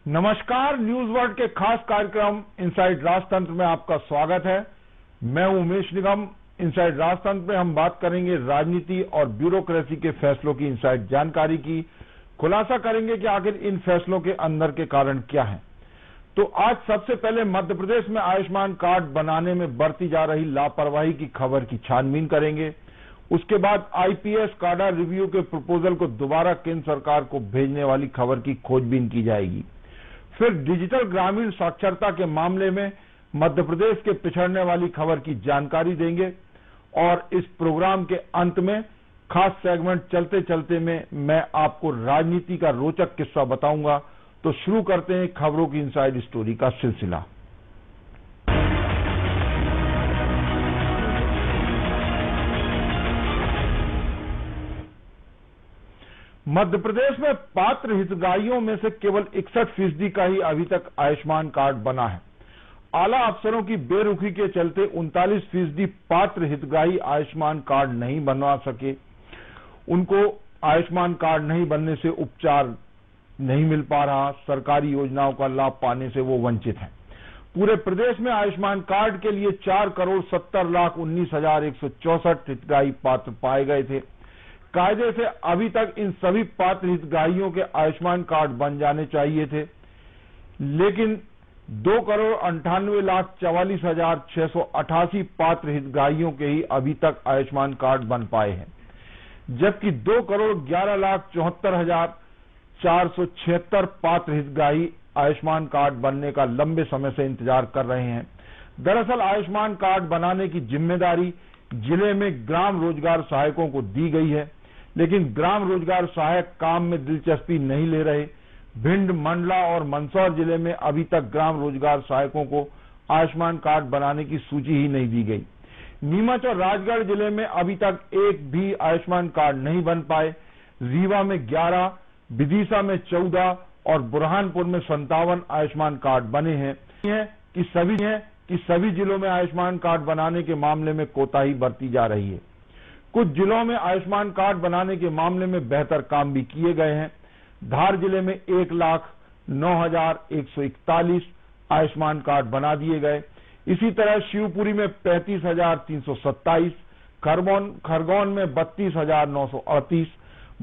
नमस्कार, news world के खास कार्यक्रम इनसाइड राजतंत्र में आपका स्वागत है। मैं उमेश निगम। इनसाइड राजतंत्र में हम बात करेंगे राजनीति और ब्यूरोक्रेसी के फैसलों की इनसाइड जानकारी की। खुलासा करेंगे कि आखिर इन फैसलों के अंदर के कारण क्या हैं। तो आज सबसे पहले मध्य प्रदेश में आयुष्मान कार्ड बनाने में बरती जा रही लापरवाही की खबर की छानबीन करेंगे। उसके बाद आईपीएस काडा रिव्यू के प्रपोजल को दोबारा केंद्र सरकार को भेजने वाली खबर की खोजबीन की जाएगी। फिर डिजिटल ग्रामीण साक्षरता के मामले में मध्य प्रदेश के पिछड़ने वाली खबर की जानकारी देंगे और इस प्रोग्राम के अंत में खास सेगमेंट चलते चलते में मैं आपको राजनीति का रोचक किस्सा बताऊंगा। तो शुरू करते हैं खबरों की इनसाइड स्टोरी का सिलसिला। मध्य प्रदेश में पात्र हितग्राहियों में से केवल 61% का ही अभी तक आयुष्मान कार्ड बना है। आला अफसरों की बेरुखी के चलते 39% पात्र हितग्राही आयुष्मान कार्ड नहीं बनवा सके। उनको आयुष्मान कार्ड नहीं बनने से उपचार नहीं मिल पा रहा, सरकारी योजनाओं का लाभ पाने से वो वंचित हैं। पूरे प्रदेश में आयुष्मान कार्ड के लिए 4,70,19,164 हितग्राही पात्र पाए गए थे। कायदे से अभी तक इन सभी पात्र हितग्राहियों के आयुष्मान कार्ड बन जाने चाहिए थे, लेकिन 2,98,44,688 पात्र हितग्राहियों के ही अभी तक आयुष्मान कार्ड बन पाए हैं, जबकि 2,11,74,476 पात्र हितग्राही आयुष्मान कार्ड बनने का लंबे समय से इंतजार कर रहे हैं। दरअसल आयुष्मान कार्ड बनाने की जिम्मेदारी जिले में ग्राम रोजगार सहायकों को दी गई है, लेकिन ग्राम रोजगार सहायक काम में दिलचस्पी नहीं ले रहे। भिंड, मंडला और मंदसौर जिले में अभी तक ग्राम रोजगार सहायकों को आयुष्मान कार्ड बनाने की सूची ही नहीं दी गई। नीमच और राजगढ़ जिले में अभी तक एक भी आयुष्मान कार्ड नहीं बन पाए। रीवा में 11, विदिशा में 14 और बुरहानपुर में 57 आयुष्मान कार्ड बने हैं कि सभी जिलों में आयुष्मान कार्ड बनाने के मामले में कोताही बरती जा रही है। कुछ जिलों में आयुष्मान कार्ड बनाने के मामले में बेहतर काम भी किए गए हैं। धार जिले में 1,09,141 आयुष्मान कार्ड बना दिए गए। इसी तरह शिवपुरी में 35,327, खरगोन में 32,938,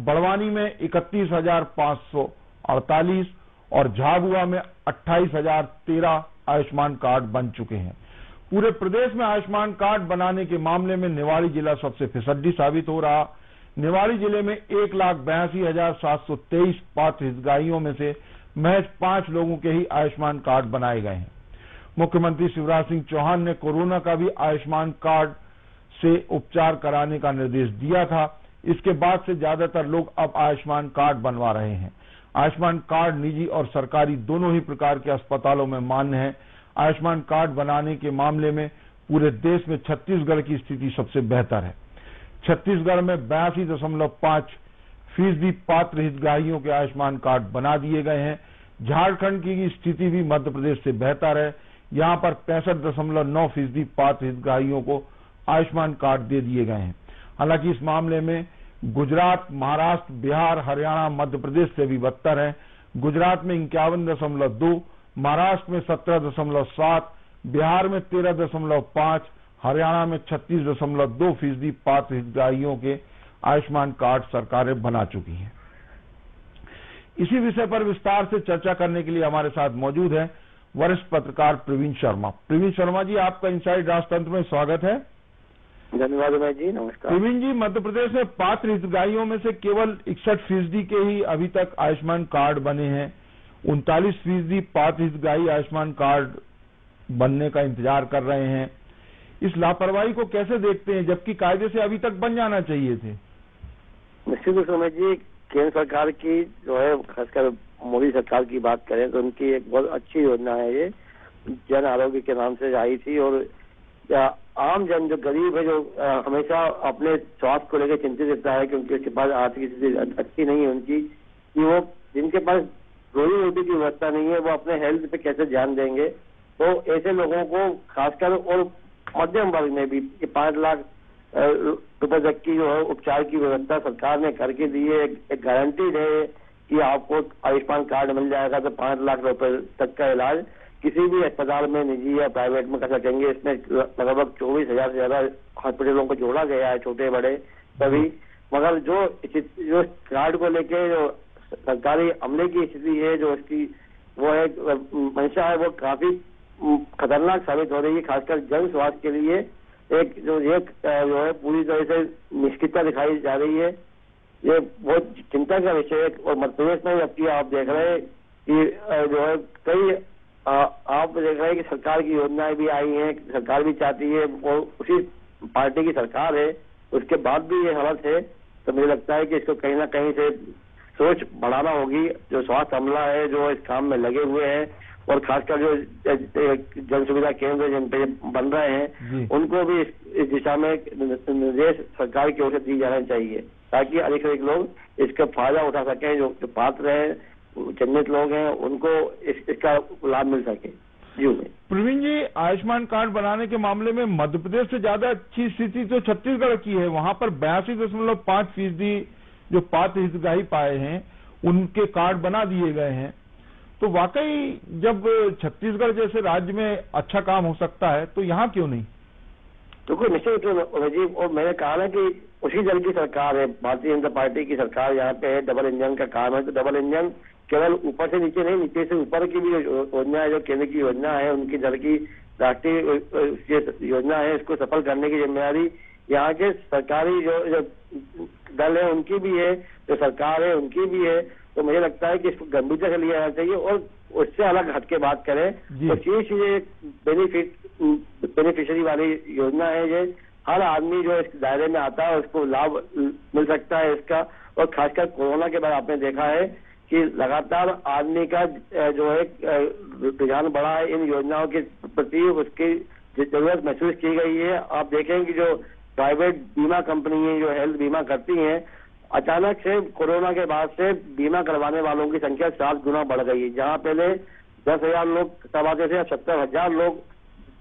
बड़वानी में 31,548 और झाबुआ में 28,013 आयुष्मान कार्ड बन चुके हैं। पूरे प्रदेश में आयुष्मान कार्ड बनाने के मामले में निवाड़ी जिला सबसे फिसड्डी साबित हो रहा। निवाड़ी जिले में 1,82,723 पात्र हितग्राहियों में से महज 5 लोगों के ही आयुष्मान कार्ड बनाए गए हैं। मुख्यमंत्री शिवराज सिंह चौहान ने कोरोना का भी आयुष्मान कार्ड से उपचार कराने का निर्देश दिया था। इसके बाद से ज्यादातर लोग अब आयुष्मान कार्ड बनवा रहे हैं। आयुष्मान कार्ड निजी और सरकारी दोनों ही प्रकार के अस्पतालों में मान्य है। आयुष्मान कार्ड बनाने के मामले में पूरे देश में छत्तीसगढ़ की स्थिति सबसे बेहतर है। छत्तीसगढ़ में 82.5% पात्र हितग्राहियों के आयुष्मान कार्ड बना दिए गए हैं। झारखंड की स्थिति भी मध्य प्रदेश से बेहतर है। यहां पर 65.9% पात्र हितग्राहियों को आयुष्मान कार्ड दे दिए गए हैं। हालांकि इस मामले में गुजरात, महाराष्ट्र, बिहार, हरियाणा, मध्य प्रदेश से भी बदतर है। गुजरात में 51.2, महाराष्ट्र में 17.7, बिहार में 13.5, हरियाणा में 36.2% पात्र हितग्राहियों के आयुष्मान कार्ड सरकारें बना चुकी हैं। इसी विषय पर विस्तार से चर्चा करने के लिए हमारे साथ मौजूद है वरिष्ठ पत्रकार प्रवीण शर्मा। प्रवीण शर्मा जी, आपका इनसाइड राजतंत्र में स्वागत है। धन्यवाद उमेश जी, नमस्कार। प्रवीण जी, मध्य प्रदेश में पात्र हितग्राहियों में से केवल 61% के ही अभी तक आयुष्मान कार्ड बने हैं। 39% पात्र हितग्राही आयुष्मान कार्ड बनने का इंतजार कर रहे हैं। इस लापरवाही को कैसे देखते हैं, जबकि कायदे से अभी तक बन जाना चाहिए थे? निश्चित रूप से उमेश जी, केंद्र सरकार की जो है, खासकर मोदी सरकार की बात करें तो उनकी एक बहुत अच्छी योजना है ये, जन आरोग्य के नाम से आई थी। और आम जन जो गरीब है, जो हमेशा अपने स्वास्थ्य को लेकर चिंतित रहता है कि उनके पास आर्थिक स्थिति अच्छी नहीं है उनकी, कि वो जिनके पास रोजी रोटी की व्यवस्था नहीं है, वो अपने हेल्थ पे कैसे ध्यान देंगे। तो ऐसे लोगों को खासकर, और मध्यम वर्ग में भी 5 लाख रुपए तक की जो है उपचार की व्यवस्था सरकार ने करके दी है। एक गारंटीड है कि आपको आयुष्मान कार्ड मिल जाएगा तो 5 लाख रुपए तक का इलाज किसी भी अस्पताल में, निजी या प्राइवेट में कर सकेंगे। इसमें लगभग 24,000 से ज्यादा हॉस्पिटलों को जोड़ा गया है, छोटे बड़े सभी। मगर जो कार्ड को लेके जो सरकारी अमले की स्थिति है, जो उसकी वो है मंशा है, वो काफी खतरनाक साबित हो रही है, खासकर जन स्वास्थ्य के लिए। एक जो है पूरी तरह से निष्क्रियता दिखाई जा रही है। ये बहुत चिंता का विषय है। और मध्य प्रदेश में जबकि आप देख रहे हैं कि जो है कई आप देख रहे हैं कि सरकार की योजनाएं भी आई हैं, सरकार भी चाहती है, और उसी पार्टी की सरकार है, उसके बाद भी ये हालत है। तो मुझे लगता है कि इसको कहीं ना कहीं से सोच बढ़ाना होगी। जो स्वास्थ्य अमला है, जो इस काम में लगे हुए हैं, और खासकर जो जन सुविधा केंद्र जिन पे बन रहे हैं, उनको भी इस दिशा में निर्देश सरकार की ओर से दिए जाना चाहिए, ताकि अधिक से अधिक लोग इसका फायदा उठा सकें। जो पात्र हैं, चिन्हित लोग हैं, उनको इसका लाभ मिल सके। जी प्रवीण जी, आयुष्मान कार्ड बनाने के मामले में मध्य प्रदेश से ज्यादा अच्छी स्थिति तो छत्तीसगढ़ की है। वहां पर 82.5% जो पात्र हितग्राही पाए हैं, उनके कार्ड बना दिए गए हैं। तो वाकई जब छत्तीसगढ़ जैसे राज्य में अच्छा काम हो सकता है, तो यहाँ क्यों नहीं? तो कोई निश्चित राजीव, और मैंने कहा ना कि उसी दल की सरकार है, भारतीय जनता पार्टी की सरकार यहाँ पे है। डबल इंजन का काम है, तो डबल इंजन केवल ऊपर से नीचे नहीं, नीचे से ऊपर की भी योजना है, जो केंद्र की योजना है, उनकी दल की राष्ट्रीय योजना है, इसको सफल करने की जिम्मेदारी यहाँ के सरकारी जो दल है उनकी भी है, जो सरकार है उनकी भी है। तो मुझे लगता है कि इसको गंभीरता से लिया जाना चाहिए, और उससे अलग हट के बात करें तो चीज बेनिफिशियरी वाली योजना है। ये हर आदमी जो इस दायरे में आता है उसको लाभ मिल सकता है इसका। और खासकर कोरोना के बाद आपने देखा है कि लगातार आदमी का जो है रुझान बढ़ा है इन योजनाओं के प्रति, उसकी जरूरत महसूस की गई है। आप देखें कि जो प्राइवेट बीमा कंपनी है, जो हेल्थ बीमा करती हैं, अचानक से कोरोना के बाद से बीमा करवाने वालों की संख्या 7 गुना बढ़ गई है। जहां पहले 10,000 लोग करवाते थे, अब 70,000 लोग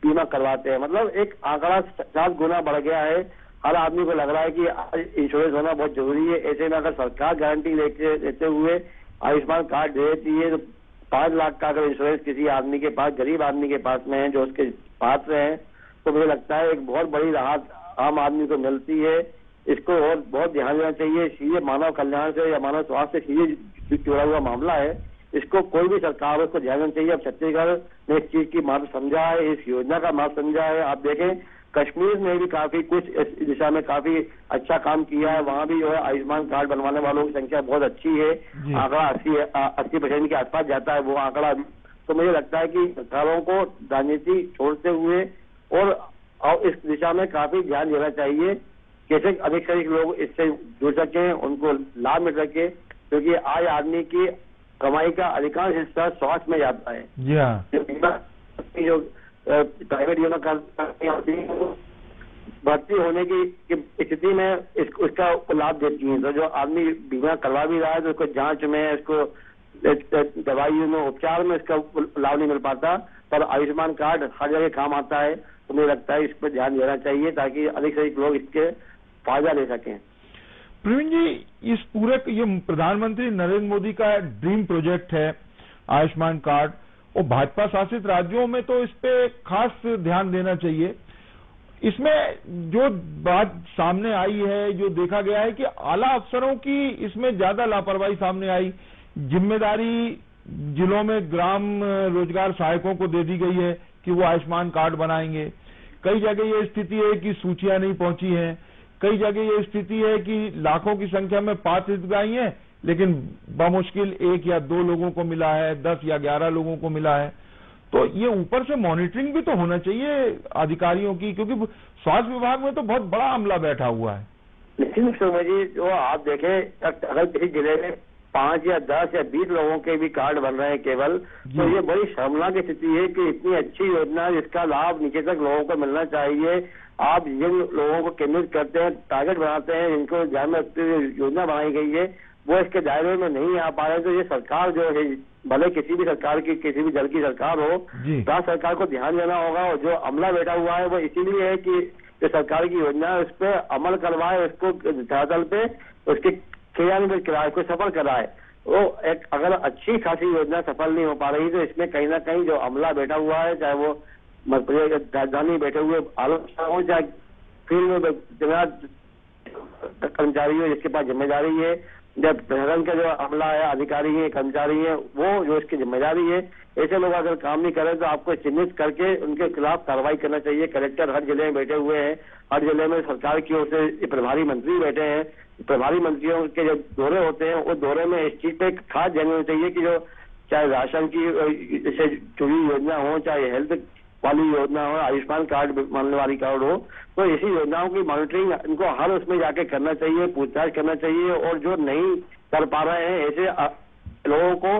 बीमा करवाते हैं। मतलब एक आंकड़ा 7 गुना बढ़ गया है। हर आदमी को लग रहा है कि इंश्योरेंस होना बहुत जरूरी है। ऐसे में अगर सरकार गारंटी देते हुए आयुष्मान कार्ड दे देती है, तो 5 लाख का अगर इंश्योरेंस किसी आदमी के पास, गरीब आदमी के पास में है, जो उसके पात्र हैं, तो मुझे लगता है एक बहुत बड़ी राहत आम आदमी को मिलती है। इसको और बहुत ध्यान देना चाहिए। सीधे मानव कल्याण से या मानव स्वास्थ्य से सीधे जुड़ा हुआ मामला है। इसको कोई भी सरकार उसको ध्यान देना चाहिए। अब छत्तीसगढ़ ने इस चीज की महत्व समझा है, इस योजना का महत्व समझा है। आप देखें कश्मीर में भी काफी कुछ इस दिशा में काफी अच्छा काम किया है। वहां भी जो है आयुष्मान कार्ड बनवाने वालों की संख्या बहुत अच्छी है। आंकड़ा 80% के आसपास जाता है वो आंकड़ा। तो मुझे लगता है कि सरकारों को राजनीति छोड़ते हुए और इस दिशा में काफी ध्यान देना चाहिए, कैसे अधिक से अधिक लोग इससे जुड़ सकें, उनको लाभ मिल सके, क्योंकि आज आदमी की कमाई का अधिकांश हिस्सा स्वास्थ्य में जाता है। जी हाँ। जो प्राइवेट बीमा भर्ती होने की स्थिति में उसका लाभ देती है। तो जो आदमी बीमा करवा भी रहा है, तो उसको जांच में, उसको दवाइयों में, उपचार में इसका लाभ नहीं मिल पाता। पर आयुष्मान कार्ड हर जगह काम आता है। तो मुझे लगता है इस पर ध्यान देना चाहिए, ताकि अधिक से अधिक लोग इसके फायदा ले सकें। प्रवीण जी, इस पूरे ये प्रधानमंत्री नरेंद्र मोदी का ड्रीम प्रोजेक्ट है आयुष्मान कार्ड, और भाजपा शासित राज्यों में तो इस पे खास ध्यान देना चाहिए। इसमें जो बात सामने आई है, जो देखा गया है कि आला अफसरों की इसमें ज्यादा लापरवाही सामने आई। जिम्मेदारी जिलों में ग्राम रोजगार सहायकों को दे दी गई है कि वो आयुष्मान कार्ड बनाएंगे। कई जगह ये स्थिति है कि सूचियां नहीं पहुंची हैं। कई जगह ये स्थिति है कि लाखों की संख्या में पात्र हितग्राही हैं, लेकिन बमुश्किल 1 या 2 लोगों को मिला है, 10 या 11 लोगों को मिला है। तो ये ऊपर से मॉनिटरिंग भी तो होना चाहिए अधिकारियों की, क्योंकि स्वास्थ्य विभाग में तो बहुत बड़ा अमला बैठा हुआ है। निश्चित शर्मा जी, जो आप देखें अगर किसी जिले में 5 या 10 या 20 लोगों के भी कार्ड बन रहे हैं केवल, तो ये बड़ी शर्मनाक स्थिति है कि इतनी अच्छी योजना जिसका लाभ नीचे तक लोगों को मिलना चाहिए, आप जिन लोगों को केंद्रित करते हैं, टारगेट बनाते हैं, जिनको ध्यान में रखते हुए योजना बनाई गई है, वो इसके दायरे में नहीं आ पा रहे। तो ये सरकार जो है, भले किसी भी सरकार की, किसी भी दल की सरकार हो, राज्य सरकार को ध्यान देना होगा। और जो अमला बैठा हुआ है वो इसीलिए है कि जो सरकार की योजना है उस पर अमल करवाए, उसको धरातल पे उसके क्रियान्वित कराए, उसको सफल कराए। वो एक अगर अच्छी खासी योजना सफल नहीं हो पा रही तो इसमें कहीं ना कहीं जो अमला बैठा हुआ है, चाहे वो मध्य प्रदेश राजधानी बैठे हुए आलोचना हो, चाहे फील्ड में कर्मचारी हो जिसके पास जिम्मेदारी है, जब प्रशासन का जो अमला है, अधिकारी है, कर्मचारी है, वो जो इसकी जिम्मेदारी है, ऐसे लोग अगर काम नहीं करें तो आपको चिन्हित करके उनके खिलाफ कार्रवाई करना चाहिए। कलेक्टर हर जिले में बैठे हुए हैं, हर जिले में सरकार की ओर से प्रभारी मंत्री बैठे हैं। प्रभारी मंत्रियों के जो दौरे होते हैं उस दौरे में इस चीज पे खास ध्यान देना चाहिए कि जो चाहे राशन की से जुड़ी योजना हो, चाहे हेल्थ वाली योजना हो, आयुष्मान कार्ड मानने वाली कार्ड हो, तो ऐसी योजनाओं की मॉनिटरिंग इनको हर उसमें जाके करना चाहिए, पूछताछ करना चाहिए। और जो नहीं कर पा रहे हैं ऐसे लोगों को,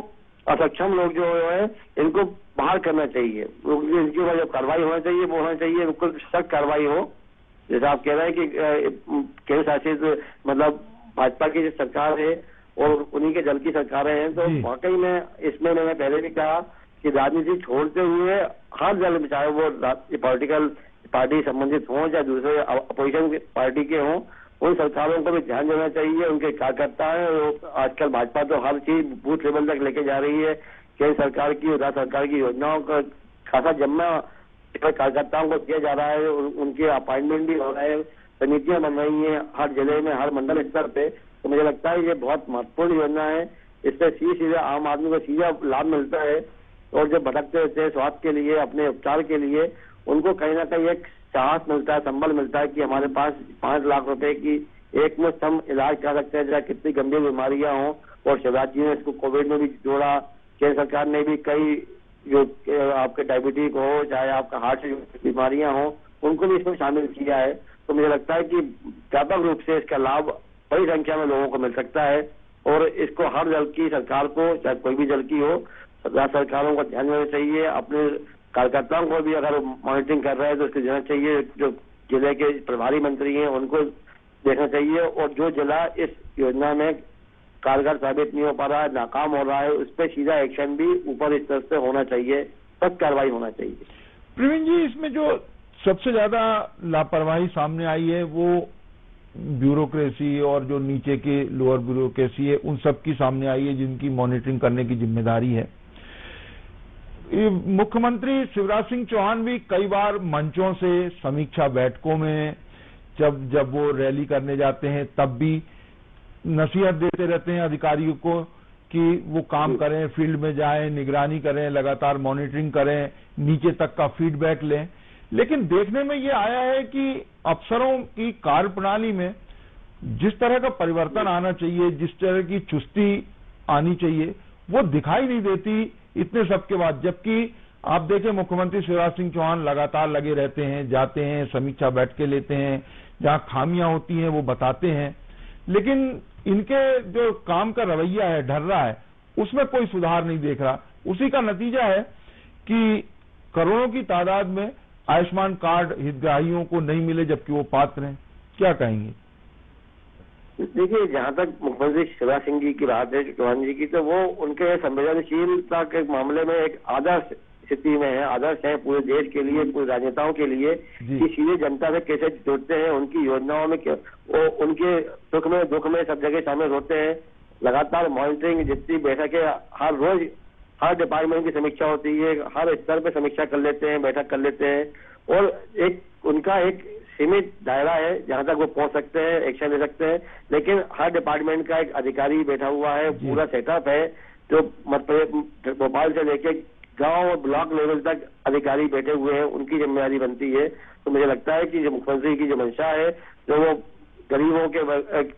असक्षम लोग जो है, इनको बाहर करना चाहिए। इनके ऊपर जो कार्रवाई होना चाहिए वो होना चाहिए, बिल्कुल सख्त कार्रवाई हो। जैसे आप कह रहे हैं कि केंद्र शासित मतलब भाजपा की जो सरकार है और उन्हीं के दल की सरकारें हैं, तो वाकई में इसमें मैंने पहले भी कहा कि राजनीति छोड़ते हुए हर दल में, चाहे वो पॉलिटिकल पार्टी संबंधित हों चाहे दूसरे अपोजिशन पार्टी के हों, उन सरकारों को भी ध्यान देना चाहिए। उनके कार्यकर्ता है, आजकल भाजपा तो हर चीज बूथ लेवल तक लेके जा रही है। केंद्र सरकार की, राज्य सरकार की योजनाओं का खासा जम्मा कार्यकर्ताओं को दिया जा रहा है, उनके अपॉइंटमेंट भी हो रहे हैं, समितियां बन रही हैं हर जिले में, हर मंडल स्तर पे। तो मुझे लगता है ये बहुत महत्वपूर्ण योजना है। इससे सीधे आम आदमी को सीधा लाभ मिलता है और जो भटकते रहते हैं स्वास्थ्य के लिए, अपने उपचार के लिए, उनको कहीं ना कहीं एक साहस मिलता है, संबल मिलता है कि हमारे पास 5 लाख रुपए की एक मुश्त हम इलाज कर सकते हैं, चाहे कितनी गंभीर बीमारियां हों। और शिवराज जी ने इसको कोविड में भी जोड़ा, केंद्र सरकार ने भी कई जो आपके डायबिटीज हो, चाहे आपका हार्ट से बीमारियां हो, उनको भी इसमें शामिल किया है। तो मुझे लगता है कि व्यापक रूप से इसका लाभ बड़ी संख्या में लोगों को मिल सकता है और इसको हर दल की सरकार को, चाहे कोई भी दल की हो, राज्य सरकारों को ध्यान देना चाहिए। अपने कार्यकर्ताओं को भी अगर मॉनिटरिंग कर रहे हैं तो उसको देना चाहिए। जो जिले के प्रभारी मंत्री हैं उनको देखना चाहिए और जो जिला इस योजना में कारगर साबित नहीं हो पा रहा है, नाकाम हो रहा है, उस पर सीधा एक्शन भी ऊपर स्तर से होना चाहिए, सख्त कार्रवाई होना चाहिए। प्रवीण जी, इसमें जो सबसे ज्यादा लापरवाही सामने आई है वो ब्यूरोक्रेसी और जो नीचे के लोअर ब्यूरोक्रेसी है उन सब की सामने आई है, जिनकी मॉनिटरिंग करने की जिम्मेदारी है। मुख्यमंत्री शिवराज सिंह चौहान भी कई बार मंचों से, समीक्षा बैठकों में, जब वो रैली करने जाते हैं तब भी नसीहत देते रहते हैं अधिकारियों को कि वो काम करें, फील्ड में जाएं, निगरानी करें, लगातार मॉनिटरिंग करें, नीचे तक का फीडबैक लें। लेकिन देखने में ये आया है कि अफसरों की कार्यप्रणाली में जिस तरह का परिवर्तन आना चाहिए, जिस तरह की चुस्ती आनी चाहिए, वो दिखाई नहीं देती इतने सब के बाद। जबकि आप देखें, मुख्यमंत्री शिवराज सिंह चौहान लगातार लगे रहते हैं, जाते हैं, समीक्षा बैठकें लेते हैं, जहां खामियां होती हैं वो बताते हैं, लेकिन इनके जो काम का रवैया है, ढर रहा है, उसमें कोई सुधार नहीं देख रहा। उसी का नतीजा है कि करोड़ों की तादाद में आयुष्मान कार्ड हितग्राहियों को नहीं मिले जबकि वो पात्र हैं। क्या कहेंगे? देखिए, जहां तक मुख्यमंत्री शिवराज सिंह जी की बात है, चौहान जी की, तो वो उनके संवेदनशीलता के मामले में एक आदर्श स्थिति में है, आदर्श है पूरे देश के लिए, पूरे राजनेताओं के लिए कि सीधे जनता से कैसे जुड़ते हैं, उनकी योजनाओं में वो उनके सुख में दुख में सब जगह शामिल होते हैं। लगातार मॉनिटरिंग, जितनी बैठकें हर रोज हर डिपार्टमेंट की समीक्षा होती है, हर स्तर पे समीक्षा कर लेते हैं, बैठक कर लेते हैं और एक उनका एक सीमित दायरा है जहां तक वो पहुंच सकते हैं, एक्शन ले सकते हैं। लेकिन हर डिपार्टमेंट का एक अधिकारी बैठा हुआ है, पूरा सेटअप है, जो भोपाल से लेके गांव और ब्लॉक लेवल तक अधिकारी बैठे हुए हैं, उनकी जिम्मेदारी बनती है। तो मुझे लगता है कि जो मुख्यमंत्री की जो मंशा है, जो वो गरीबों के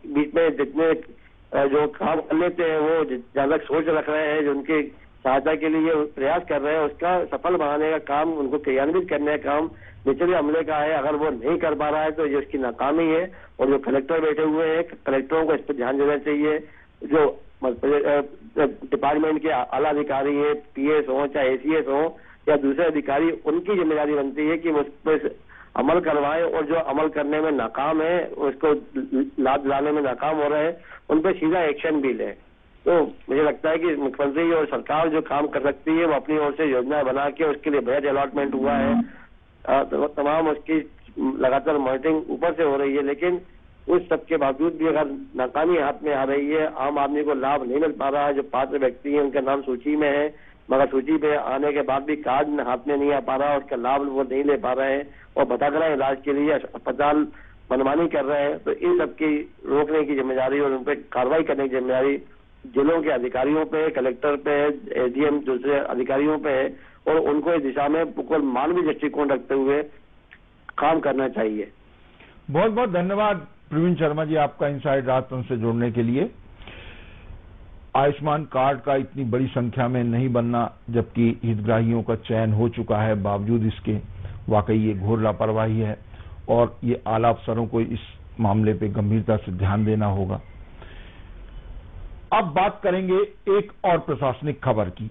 बीच में जितने जो काम कर लेते हैं, वो ज्यादा सोच रख रहे हैं, जो उनके सहायता के लिए प्रयास कर रहे हैं, उसका सफल बनाने का काम, उनको क्रियान्वित करने का काम निचले अमले का है। अगर वो नहीं कर पा रहा है तो ये उसकी नाकामी है। और जो कलेक्टर बैठे हुए हैं, कलेक्टरों को इस पर ध्यान देना चाहिए। जो डिपार्टमेंट के आला अधिकारी है, पीएस हो चाहे एसीएस हो या दूसरे अधिकारी, उनकी जिम्मेदारी बनती है कि वो उस पर अमल करवाएं और जो अमल करने में नाकाम है, उसको लाभ दिलाने में नाकाम हो रहे हैं, उन पर सीधा एक्शन भी लें। तो मुझे लगता है कि मुख्यमंत्री और सरकार जो काम कर सकती है वो अपनी ओर से योजनाएं बना के, उसके लिए बजट अलॉटमेंट हुआ है, तो तमाम उसकी लगातार मॉनिटरिंग ऊपर से हो रही है। लेकिन उस सब के बावजूद भी अगर नाकामी हाथ में आ रही है, आम आदमी को लाभ नहीं मिल पा रहा है, जो पात्र व्यक्ति हैं उनका नाम सूची में है मगर सूची पे आने के बाद भी कार्ड हाथ में नहीं आ पा रहा, उसका लाभ वो नहीं ले पा रहे हैं और भटक रहे हैं इलाज के लिए, अस्पताल मनमानी कर रहे हैं, तो इन सब की रोकने की जिम्मेदारी और उन पर कार्रवाई करने की जिम्मेदारी जिलों के अधिकारियों पे, कलेक्टर पे, एसडीएम दूसरे अधिकारियों पे है और उनको इस दिशा में बिल्कुल मानवीय दृष्टिकोण रखते हुए काम करना चाहिए। बहुत बहुत धन्यवाद प्रवीण शर्मा जी आपका इनसाइड राजतंत्र से जुड़ने के लिए। आयुष्मान कार्ड का इतनी बड़ी संख्या में नहीं बनना जबकि हितग्राहियों का चयन हो चुका है, बावजूद इसके वाकई ये घोर लापरवाही है और ये आला अफसरों को इस मामले पे गंभीरता से ध्यान देना होगा। अब बात करेंगे एक और प्रशासनिक खबर की।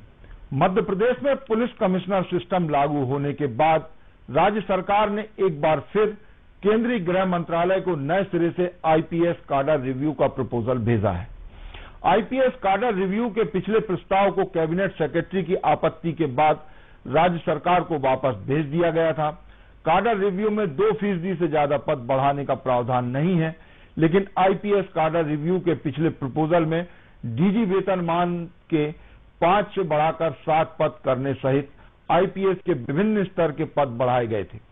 मध्य प्रदेश में पुलिस कमिश्नर सिस्टम लागू होने के बाद राज्य सरकार ने एक बार फिर केंद्रीय गृह मंत्रालय को नए सिरे से आईपीएस काडर रिव्यू का प्रपोजल भेजा है। आईपीएस काडर रिव्यू के पिछले प्रस्ताव को कैबिनेट सेक्रेटरी की आपत्ति के बाद राज्य सरकार को वापस भेज दिया गया था। काडर रिव्यू में 2% से ज्यादा पद बढ़ाने का प्रावधान नहीं है, लेकिन आईपीएस काडर रिव्यू के पिछले प्रपोजल में डीजी वेतनमान के 5 से बढ़ाकर 7 पद करने सहित आईपीएस के विभिन्न स्तर के पद बढ़ाए गए थे।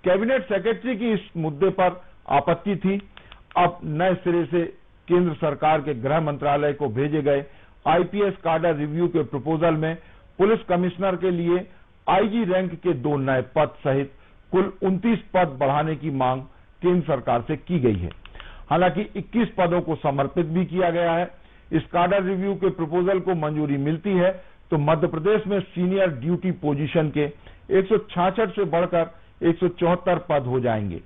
कैबिनेट सेक्रेटरी की इस मुद्दे पर आपत्ति थी। अब नए सिरे से केंद्र सरकार के गृह मंत्रालय को भेजे गए आईपीएस काडर रिव्यू के प्रपोजल में पुलिस कमिश्नर के लिए आईजी रैंक के 2 नए पद सहित कुल 29 पद बढ़ाने की मांग केंद्र सरकार से की गई है। हालांकि 21 पदों को समर्पित भी किया गया है। इस काडर रिव्यू के प्रपोजल को मंजूरी मिलती है तो मध्य प्रदेश में सीनियर ड्यूटी पोजीशन के 166 से बढ़कर 174 पद हो जाएंगे।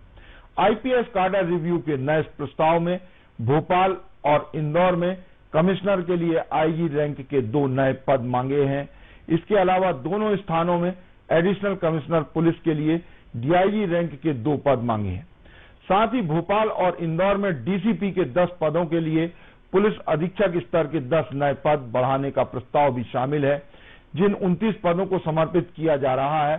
आईपीएस काडर रिव्यू के नए प्रस्ताव में भोपाल और इंदौर में कमिश्नर के लिए आईजी रैंक के 2 नए पद मांगे हैं। इसके अलावा दोनों स्थानों में एडिशनल कमिश्नर पुलिस के लिए डीआईजी रैंक के 2 पद मांगे हैं। साथ ही भोपाल और इंदौर में डीसीपी के 10 पदों के लिए पुलिस अधीक्षक स्तर के 10 नए पद बढ़ाने का प्रस्ताव भी शामिल है। जिन 29 पदों को समर्पित किया जा रहा है